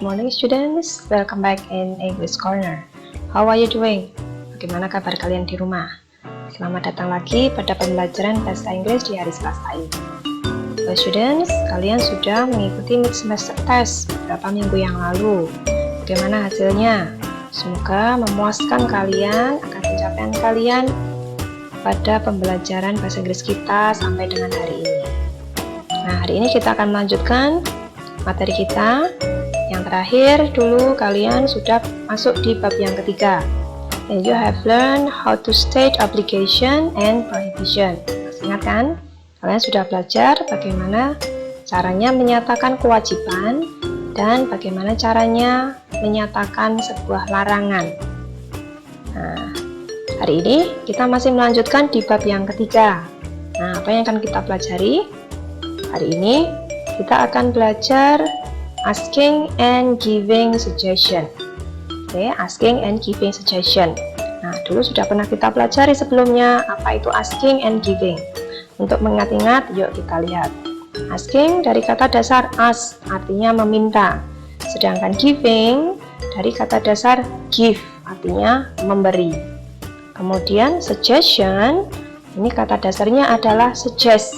Good morning students, welcome back in English Corner. How are you doing? Bagaimana kabar kalian di rumah? Selamat datang lagi pada pembelajaran bahasa Inggris di hari Selasa ini. So students, kalian sudah mengikuti mid semester test beberapa minggu yang lalu. Bagaimana hasilnya? Semoga memuaskan kalian akan pencapaian kalian pada pembelajaran bahasa Inggris kita sampai dengan hari ini. Nah, hari ini kita akan melanjutkan materi kita. Yang terakhir dulu kalian sudah masuk di bab yang ketiga, and you have learned how to state obligation and prohibition. Ingat kan? Kalian sudah belajar bagaimana caranya menyatakan kewajiban dan bagaimana caranya menyatakan sebuah larangan. Nah, hari ini kita masih melanjutkan di bab yang ketiga. Nah, apa yang akan kita pelajari? Hari ini kita akan belajar asking and giving suggestion. Oke, asking and giving suggestion. Nah, dulu sudah pernah kita pelajari sebelumnya apa itu asking and giving. Untuk mengingat-ingat, yuk kita lihat. Asking dari kata dasar ask, artinya meminta. Sedangkan giving dari kata dasar give, artinya memberi. Kemudian suggestion, ini kata dasarnya adalah suggest.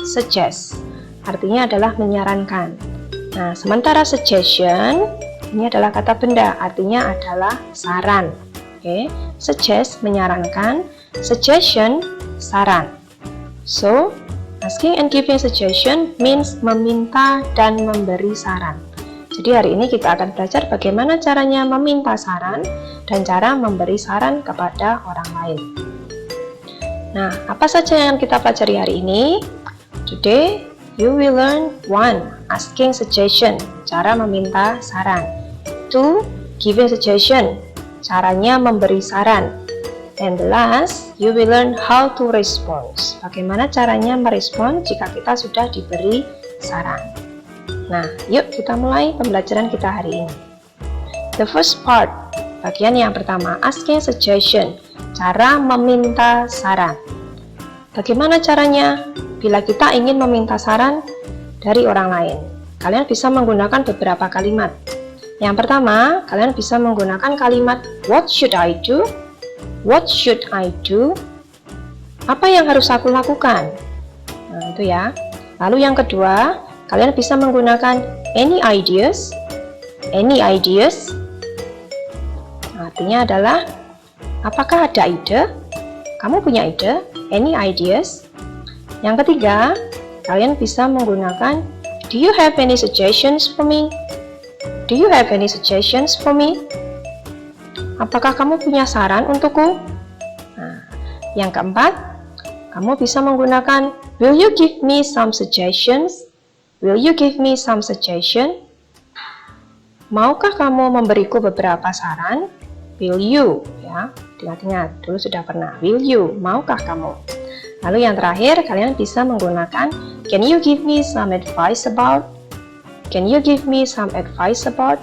Suggest, artinya adalah menyarankan. Nah, sementara suggestion ini adalah kata benda, artinya adalah saran. Oke, suggest menyarankan, suggestion saran. So, asking and giving suggestion means meminta dan memberi saran. Jadi hari ini kita akan belajar bagaimana caranya meminta saran dan cara memberi saran kepada orang lain. Nah, apa saja yang kita pelajari hari ini? Today you will learn 1. Asking suggestion, cara meminta saran. 2. Giving suggestion, caranya memberi saran. And the last, you will learn how to respond. Bagaimana caranya merespon jika kita sudah diberi saran. Nah, yuk kita mulai pembelajaran kita hari ini. The first part, bagian yang pertama, asking suggestion, cara meminta saran. Bagaimana caranya? Bila kita ingin meminta saran dari orang lain, kalian bisa menggunakan beberapa kalimat. Yang pertama, kalian bisa menggunakan kalimat what should I do? What should I do? Apa yang harus aku lakukan? Nah, itu ya. Lalu yang kedua, kalian bisa menggunakan any ideas? Any ideas? Artinya adalah apakah ada ide? Kamu punya ide? Any ideas? Yang ketiga, kalian bisa menggunakan do you have any suggestions for me? Do you have any suggestions for me? Apakah kamu punya saran untukku? Nah, yang keempat, kamu bisa menggunakan will you give me some suggestions? Will you give me some suggestion? Maukah kamu memberiku beberapa saran? Will you? Ya, ingat-ingat, dulu sudah pernah. Will you? Maukah kamu? Lalu yang terakhir, kalian bisa menggunakan can you give me some advice about? Can you give me some advice about?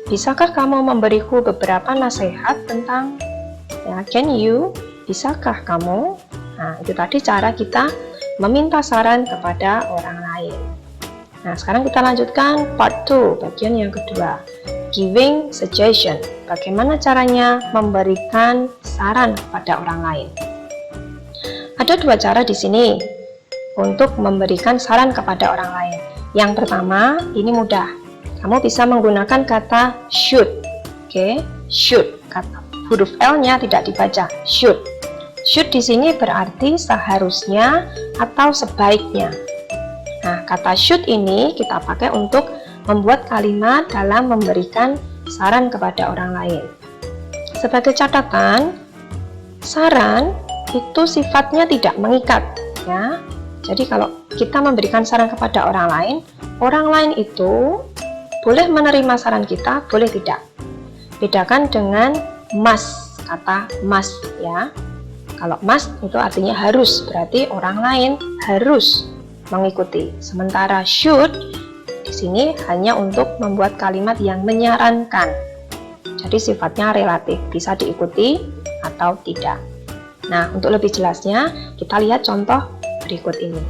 Bisakah kamu memberiku beberapa nasihat tentang? Ya, can you? Bisakah kamu? Nah, itu tadi cara kita meminta saran kepada orang lain. Nah, sekarang kita lanjutkan part 2, bagian yang kedua. Giving suggestion. Bagaimana caranya memberikan saran kepada orang lain? Ada dua cara di sini untuk memberikan saran kepada orang lain. Yang pertama, ini mudah. Kamu bisa menggunakan kata should. Oke, should. Kata huruf L-nya tidak dibaca. Should. Should di sini berarti seharusnya atau sebaiknya. Nah, kata should ini kita pakai untuk membuat kalimat dalam memberikan saran kepada orang lain. Sebagai catatan, saran itu sifatnya tidak mengikat, ya. Jadi kalau kita memberikan saran kepada orang lain itu boleh menerima saran kita, boleh tidak. Bedakan dengan must, kata must, ya. Kalau must itu artinya harus, berarti orang lain harus mengikuti. Sementara should di sini hanya untuk membuat kalimat yang menyarankan. Jadi sifatnya relatif, bisa diikuti atau tidak. Nah, untuk lebih jelasnya, kita lihat contoh berikut ini.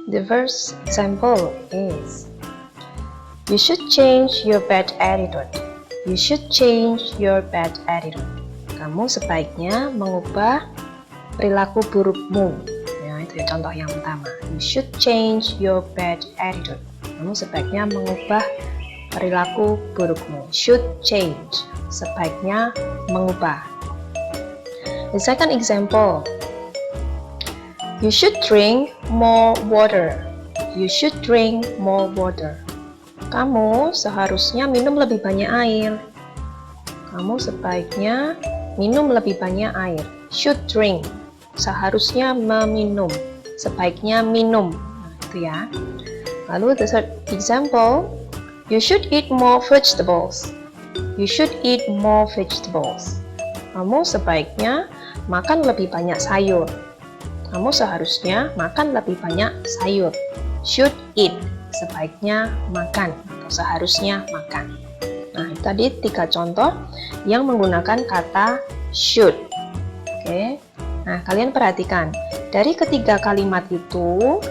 The first example is, you should change your bad attitude. You should change your bad attitude. Kamu sebaiknya mengubah perilaku burukmu. Ya, itu ya contoh yang pertama. You should change your bad attitude. Kamu sebaiknya mengubah perilaku burukmu. Should change. Sebaiknya mengubah. The second example, you should drink more water. You should drink more water. Kamu seharusnya minum lebih banyak air. Kamu sebaiknya minum lebih banyak air. Should drink. Seharusnya meminum. Sebaiknya minum. Nah, itu ya. Lalu the third example, you should eat more vegetables. You should eat more vegetables. Kamu sebaiknya makan lebih banyak sayur. Kamu seharusnya makan lebih banyak sayur. Should eat. Sebaiknya makan atau seharusnya makan. Nah, itu tadi 3 contoh yang menggunakan kata should. Oke. Nah, kalian perhatikan. Dari ketiga kalimat itu,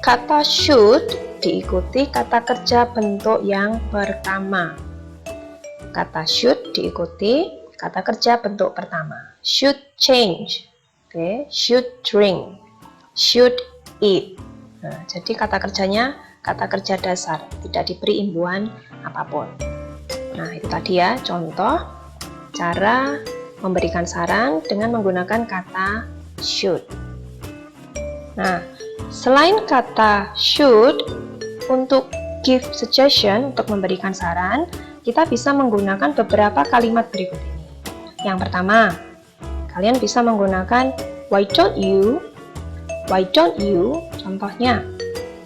kata should diikuti kata kerja bentuk yang pertama. Kata should diikuti kata kerja bentuk pertama. Should change. Oke, should drink. Should eat. Nah, jadi kata kerjanya kata kerja dasar, tidak diberi imbuhan apapun. Nah, itu tadi ya contoh cara memberikan saran dengan menggunakan kata should. Nah, selain kata should, untuk give suggestion, untuk memberikan saran, kita bisa menggunakan beberapa kalimat berikut ini. Yang pertama, kalian bisa menggunakan why don't you? Why don't you? Contohnya,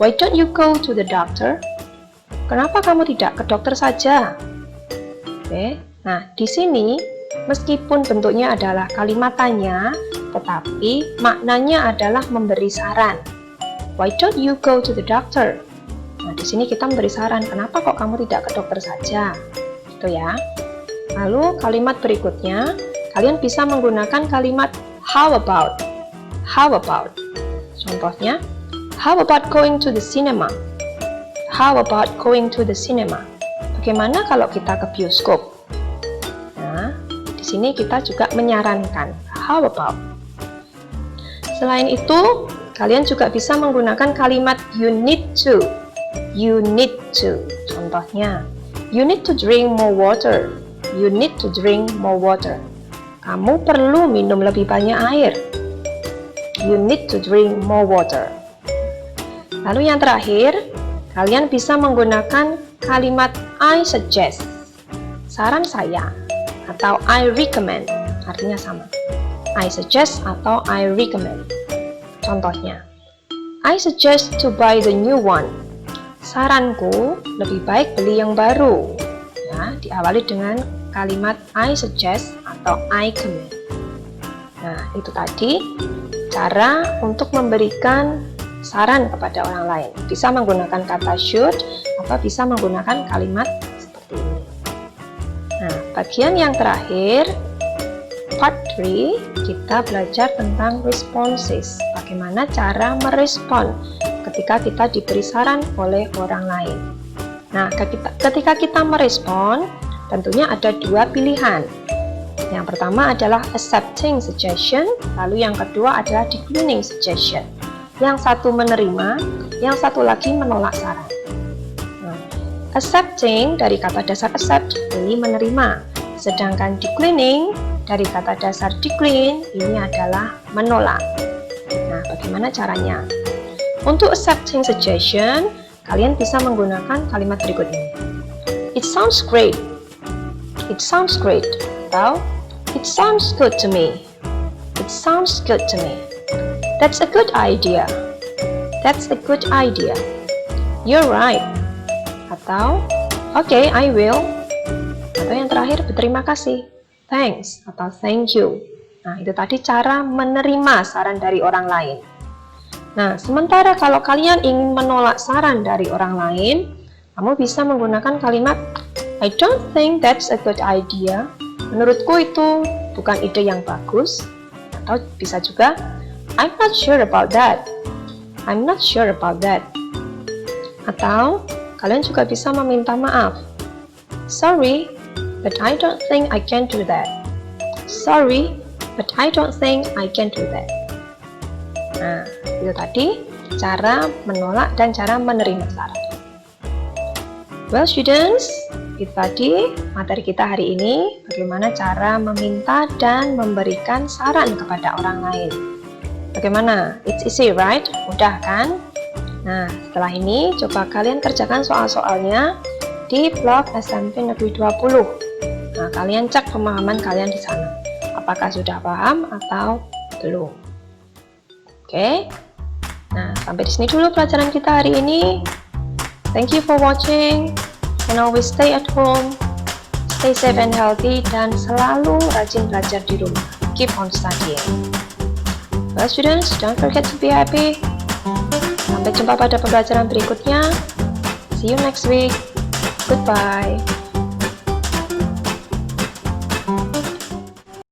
why don't you go to the doctor? Kenapa kamu tidak ke dokter saja? Oke. Nah, di sini meskipun bentuknya adalah kalimat tanya, tetapi maknanya adalah memberi saran. Why don't you go to the doctor? Nah, di sini kita memberi saran, kenapa kok kamu tidak ke dokter saja? Itu ya. Lalu kalimat berikutnya, kalian bisa menggunakan kalimat how about. How about. Contohnya, how about going to the cinema? How about going to the cinema? Bagaimana kalau kita ke bioskop? Nah, di sini kita juga menyarankan how about. Selain itu, kalian juga bisa menggunakan kalimat you need to. You need to. Contohnya, you need to drink more water. You need to drink more water. Kamu perlu minum lebih banyak air. You need to drink more water. Lalu yang terakhir, kalian bisa menggunakan kalimat I suggest. Saran saya atau I recommend. Artinya sama. I suggest atau I recommend. Contohnya, I suggest to buy the new one. Saranku, lebih baik beli yang baru. Ya, diawali dengan kalimat I suggest atau I recommend. Nah, itu tadi cara untuk memberikan saran kepada orang lain. Bisa menggunakan kata should atau bisa menggunakan kalimat seperti ini. Nah, bagian yang terakhir, part 3, kita belajar tentang responses. Bagaimana cara merespon ketika kita diberi saran oleh orang lain. Nah, ketika kita merespon, tentunya ada 2 pilihan. Yang pertama adalah accepting suggestion, lalu yang kedua adalah declining suggestion. Yang satu menerima, yang satu lagi menolak saran. Nah, accepting dari kata dasar accept, ini menerima. Sedangkan declining dari kata dasar decline, ini adalah menolak. Nah, bagaimana caranya? Untuk accepting suggestion, kalian bisa menggunakan kalimat berikut ini. It sounds great. It sounds great. Atau it sounds good to me. It sounds good to me. That's a good idea. That's a good idea. You're right. Atau okay, I will. Atau yang terakhir, berterima kasih. Thanks atau thank you. Nah, itu tadi cara menerima saran dari orang lain. Nah, sementara kalau kalian ingin menolak saran dari orang lain, kamu bisa menggunakan kalimat I don't think that's a good idea. Menurutku itu bukan ide yang bagus. Atau bisa juga I'm not sure about that. I'm not sure about that. Atau kalian juga bisa meminta maaf. Sorry, but I don't think I can do that. Sorry, but I don't think I can do that. Nah, itu tadi cara menolak dan cara menerima saran. Well students, itu tadi materi kita hari ini, bagaimana cara meminta dan memberikan saran kepada orang lain. Bagaimana? It's easy, right? Mudah kan? Nah, setelah ini coba kalian kerjakan soal-soalnya di blog SMP Negeri 20. Nah, kalian cek pemahaman kalian di sana. Apakah sudah paham atau belum? Oke. Nah, sampai di sini dulu pelajaran kita hari ini. Thank you for watching. And always stay at home. Stay safe and healthy dan selalu rajin belajar di rumah. Keep on studying. Well students, don't forget to be happy. Sampai jumpa pada pembelajaran berikutnya. See you next week. Goodbye.